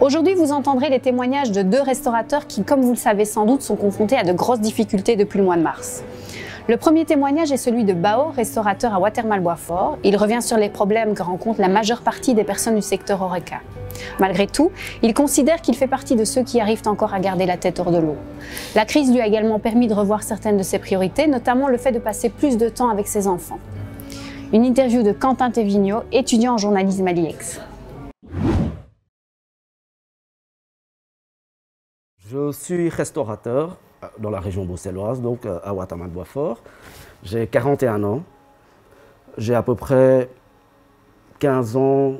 Aujourd'hui, vous entendrez les témoignages de 2 restaurateurs qui, comme vous le savez sans doute, sont confrontés à de grosses difficultés depuis le mois de mars. Le premier témoignage est celui de Bao, restaurateur à Watermal-Boisfort. Il revient sur les problèmes que rencontre la majeure partie des personnes du secteur HoReCa. Malgré tout, il considère qu'il fait partie de ceux qui arrivent encore à garder la tête hors de l'eau. La crise lui a également permis de revoir certaines de ses priorités, notamment le fait de passer plus de temps avec ses enfants. Une interview de Quentin Tevigno, étudiant en journalisme à l'IEX. Je suis restaurateur dans la région bruxelloise, donc à Watermal-Boisfort. J'ai 41 ans. J'ai à peu près 15 ans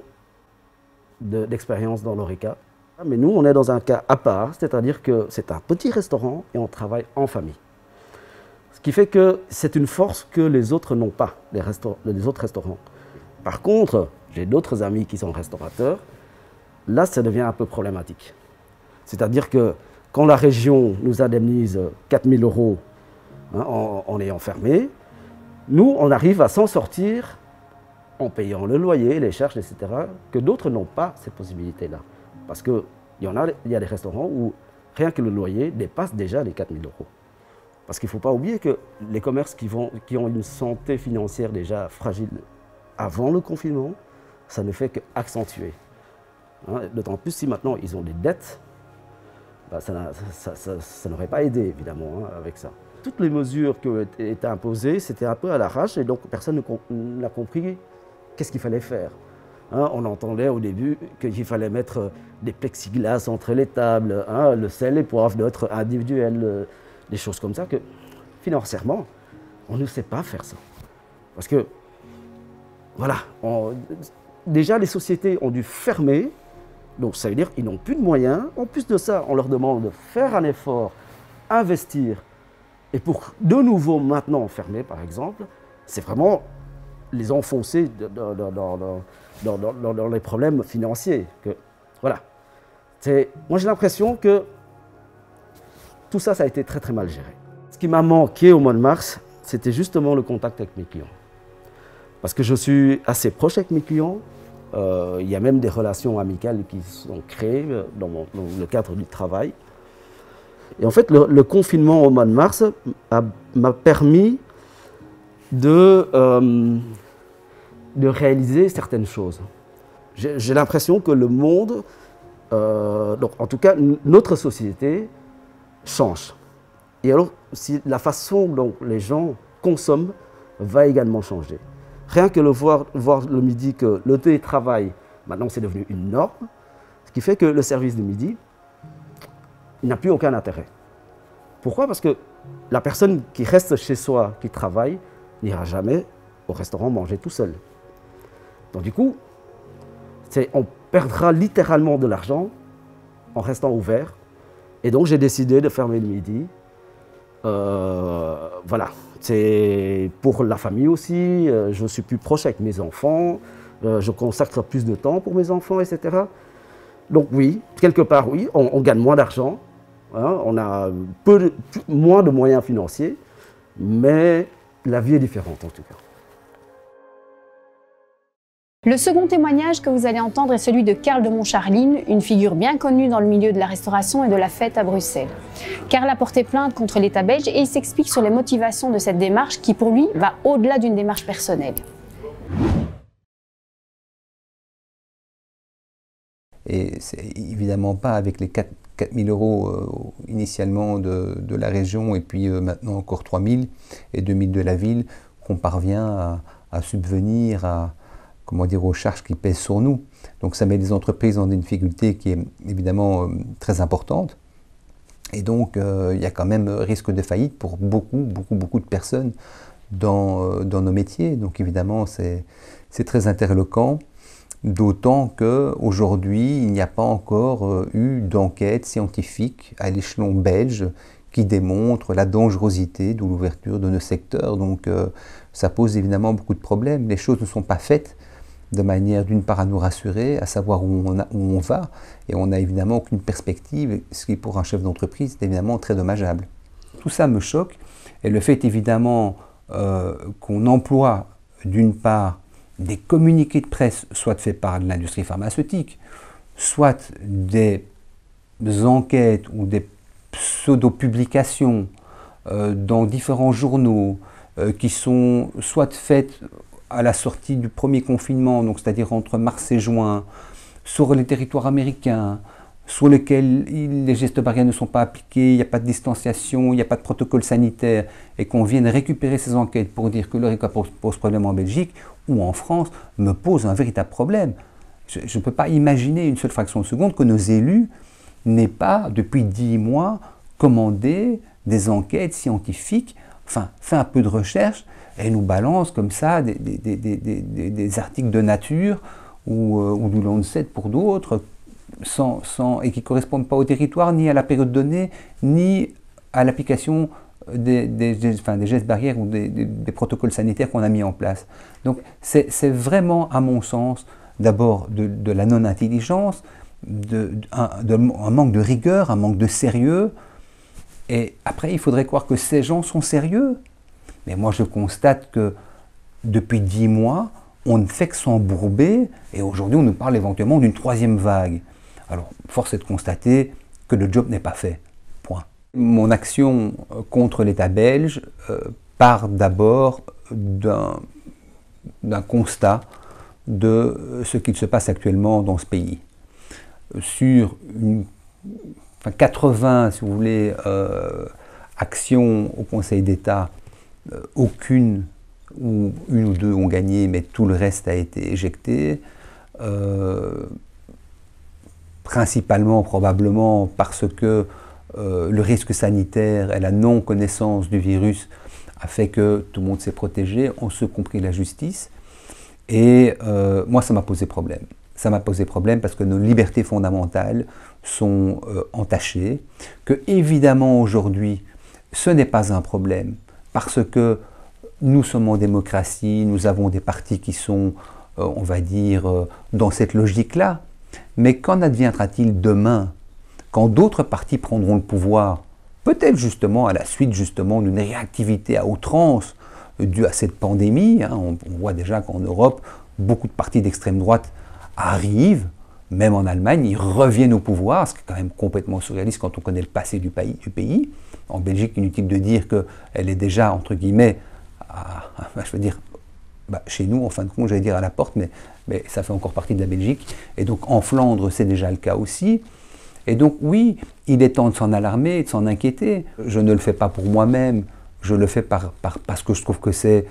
d'expérience dans l'HoReCa. Mais nous, on est dans un cas à part, c'est-à-dire que c'est un petit restaurant et on travaille en famille. Ce qui fait que c'est une force que les autres n'ont pas, les autres restaurants. Par contre, j'ai d'autres amis qui sont restaurateurs. Là, ça devient un peu problématique. C'est-à-dire que quand la région nous indemnise 4 000 € en ayant fermé, nous, on arrive à s'en sortir en payant le loyer, les charges, etc., que d'autres n'ont pas cette possibilité-là. Parce qu'il y a des restaurants où rien que le loyer dépasse déjà les 4 000 €. Parce qu'il ne faut pas oublier que les commerces qui ont une santé financière déjà fragile avant le confinement, ça ne fait qu'accentuer. D'autant plus si maintenant ils ont des dettes, ça n'aurait pas aidé évidemment avec ça. Toutes les mesures qui ont été imposées, c'était un peu à l'arrache et donc personne n'a compris qu'est-ce qu'il fallait faire. On entendait au début qu'il fallait mettre des plexiglas entre les tables, le sel et poivre doit être individuel, des choses comme ça que financièrement, on ne sait pas faire ça. Parce que, voilà, déjà les sociétés ont dû fermer. Donc ça veut dire qu'ils n'ont plus de moyens. En plus de ça, on leur demande de faire un effort, investir. Et pour de nouveau maintenant fermer, par exemple, c'est vraiment les enfoncer dans les problèmes financiers. Voilà. Moi j'ai l'impression que tout ça, ça a été très très mal géré. Ce qui m'a manqué au mois de mars, c'était justement le contact avec mes clients. Parce que je suis assez proche avec mes clients. Il y a même des relations amicales qui sont créées dans le cadre du travail. Et en fait, le confinement au mois de mars m'a permis de réaliser certaines choses. J'ai l'impression que le monde, donc en tout cas notre société, change. Et alors, la façon dont les gens consomment va également changer. Rien que voir le midi que le télétravail, maintenant c'est devenu une norme, ce qui fait que le service de midi n'a plus aucun intérêt. Pourquoi? Parce que la personne qui reste chez soi, qui travaille, n'ira jamais au restaurant manger tout seul. Donc du coup, on perdra littéralement de l'argent en restant ouvert. Et donc j'ai décidé de fermer le midi. Voilà. C'est pour la famille aussi, je suis plus proche avec mes enfants, je consacre plus de temps pour mes enfants, etc. Donc oui, quelque part oui, on gagne moins d'argent, on a moins de moyens financiers, mais la vie est différente en tout cas. Le second témoignage que vous allez entendre est celui de Karl de Montcharline, une figure bien connue dans le milieu de la restauration et de la fête à Bruxelles. Karl a porté plainte contre l'État belge et il s'explique sur les motivations de cette démarche qui, pour lui, va au-delà d'une démarche personnelle. Et c'est évidemment pas avec les 4 000 € initialement de la région et puis maintenant encore 3 000 et 2 000 de la ville qu'on parvient à subvenir aux charges qui pèsent sur nous. Donc ça met les entreprises dans une difficulté qui est évidemment très importante. Et donc il y a quand même risque de faillite pour beaucoup de personnes dans nos métiers. Donc évidemment c'est très interloquant, d'autant qu'aujourd'hui il n'y a pas encore eu d'enquête scientifique à l'échelon belge qui démontre la dangerosité de l'ouverture de nos secteurs. Donc ça pose évidemment beaucoup de problèmes. Les choses ne sont pas faites de manière d'une part à nous rassurer, à savoir où on va, et on n'a évidemment aucune perspective, ce qui pour un chef d'entreprise est évidemment très dommageable. Tout ça me choque, et le fait évidemment qu'on emploie d'une part des communiqués de presse, soit faits par l'industrie pharmaceutique, soit des enquêtes ou des pseudo-publications dans différents journaux qui sont soit faites à la sortie du premier confinement, donc c'est-à-dire entre mars et juin, sur les territoires américains, sur lesquels les gestes barrières ne sont pas appliqués, il n'y a pas de distanciation, il n'y a pas de protocole sanitaire, et qu'on vienne récupérer ces enquêtes pour dire que l'Horeca pose problème en Belgique ou en France, me pose un véritable problème. Je ne peux pas imaginer une seule fraction de seconde que nos élus n'aient pas, depuis 10 mois, commandé des enquêtes scientifiques, enfin, fait un peu de recherche, et nous balancent comme ça des articles de Nature ou du Lancet pour d'autres, et qui ne correspondent pas au territoire, ni à la période donnée, ni à l'application des gestes barrières ou des protocoles sanitaires qu'on a mis en place. Donc c'est vraiment, à mon sens, d'abord de la non-intelligence, un manque de rigueur, un manque de sérieux, et après il faudrait croire que ces gens sont sérieux. Mais moi je constate que depuis 10 mois, on ne fait que s'embourber, et aujourd'hui on nous parle éventuellement d'une 3e vague. Alors, force est de constater que le job n'est pas fait. Point. Mon action contre l'État belge part d'abord d'un constat de ce qu'il se passe actuellement dans ce pays. Sur 80, si vous voulez, actions au Conseil d'État, aucune ou une ou deux ont gagné, mais tout le reste a été éjecté. Principalement, probablement, parce que le risque sanitaire et la non-connaissance du virus a fait que tout le monde s'est protégé, en ce compris la justice. Et moi, ça m'a posé problème. Ça m'a posé problème parce que nos libertés fondamentales sont entachées, que évidemment aujourd'hui, ce n'est pas un problème, parce que nous sommes en démocratie, nous avons des partis qui sont, on va dire, dans cette logique-là. Mais qu'en adviendra-t-il demain, quand d'autres partis prendront le pouvoir, peut-être justement à la suite justement d'une réactivité à outrance due à cette pandémie, hein, on voit déjà qu'en Europe, beaucoup de partis d'extrême droite arrivent, même en Allemagne, ils reviennent au pouvoir, ce qui est quand même complètement surréaliste quand on connaît le passé du pays. En Belgique, inutile de dire qu'elle est déjà, entre guillemets, je veux dire, chez nous, en fin de compte, j'allais dire à la porte, mais ça fait encore partie de la Belgique. Et donc en Flandre, c'est déjà le cas aussi. Et donc oui, il est temps de s'en alarmer, de s'en inquiéter. Je ne le fais pas pour moi-même, je le fais parce que je trouve que c'est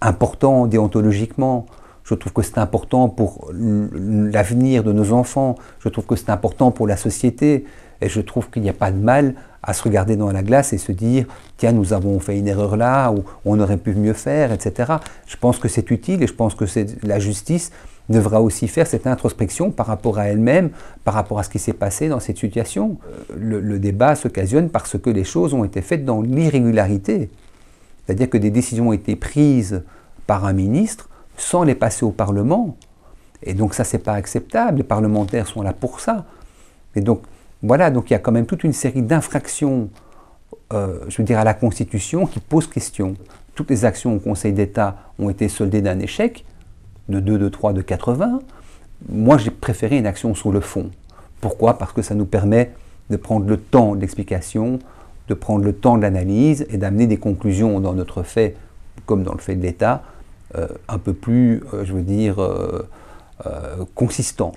important déontologiquement. Je trouve que c'est important pour l'avenir de nos enfants. Je trouve que c'est important pour la société. Et je trouve qu'il n'y a pas de mal à se regarder dans la glace et se dire « Tiens, nous avons fait une erreur là, ou on aurait pu mieux faire, etc. » Je pense que c'est utile et je pense que la justice devra aussi faire cette introspection par rapport à elle-même, par rapport à ce qui s'est passé dans cette situation. Le débat s'occasionne parce que les choses ont été faites dans l'irrégularité. C'est-à-dire que des décisions ont été prises par un ministre sans les passer au Parlement. Et donc ça, c'est pas acceptable. Les parlementaires sont là pour ça. Et donc, voilà, donc il y a quand même toute une série d'infractions, je veux dire, à la Constitution qui posent question. Toutes les actions au Conseil d'État ont été soldées d'un échec, de 2, de 3, de 80. Moi, j'ai préféré une action sur le fond. Pourquoi? Parce que ça nous permet de prendre le temps de l'explication, de prendre le temps de l'analyse et d'amener des conclusions dans notre fait, comme dans le fait de l'État, un peu plus, je veux dire, consistant.